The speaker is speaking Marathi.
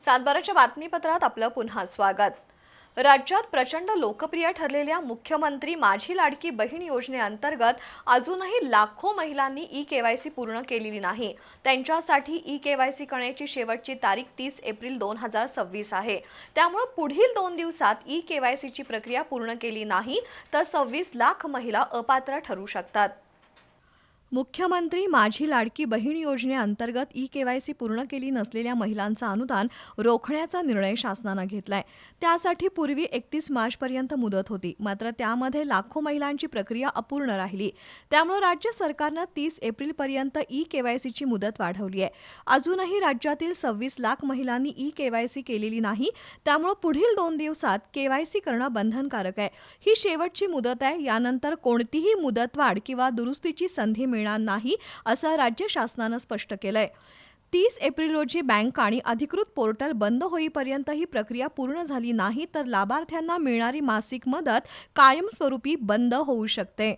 सातबाराच्या बातमीपत्रात आपलं पुन्हा स्वागत। राज्यात प्रचंड लोकप्रिय ठरलेल्या मुख्यमंत्री माझी लाडकी बहीण योजनेअंतर्गत अजूनही लाखो महिलांनी ई-केवायसी पूर्ण केलेली नाही। त्यांच्यासाठी ई-केवायसी करण्याची शेवटची तारीख 30 एप्रिल 2026 आहे। त्यामुळे पुढील 2 दिवसात ई-केवायसीची प्रक्रिया पूर्ण केली नाही तर 26 लाख महिला अपात्र ठरू शकतात। मुख्यमंत्री माझी लाडकी बहीण योजनेअंतर्गत ई-केवायसी पूर्ण केली नसलेल्या महिलांचं अनुदान रोखण्याचा निर्णय शासनाने घेतलाय। त्यासाठी पूर्वी 31 मार्चपर्यंत मुदत होती, मात्र त्यामध्ये लाखो महिलांची प्रक्रिया अपूर्ण राहिली। त्यामुळे राज्य सरकारने 30 एप्रिलपर्यंत ई-केवायसीची मुदत वाढवली आहे। अजूनही राज्यातील 26 लाख महिलांनी ई-केवायसी केलेली नाही, त्यामुळे पुढील 2 दिवसात केवायसी करणं बंधनकारक आहे। ही शेवटची मुदत आहे, यानंतर कोणतीही मुदतवाढ किंवा दुरुस्तीची संधी मिळणार नाही, असं राज्य शासनाने स्पष्ट केलंय। 30 एप्रिल रोजी बँक आणि अधिकृत पोर्टल बंद होईपर्यंत ही प्रक्रिया पूर्ण झाली नाही तर लाभार्थ्यांना मिळणारी मासिक मदत कायमस्वरूपी बंद होऊ शकते।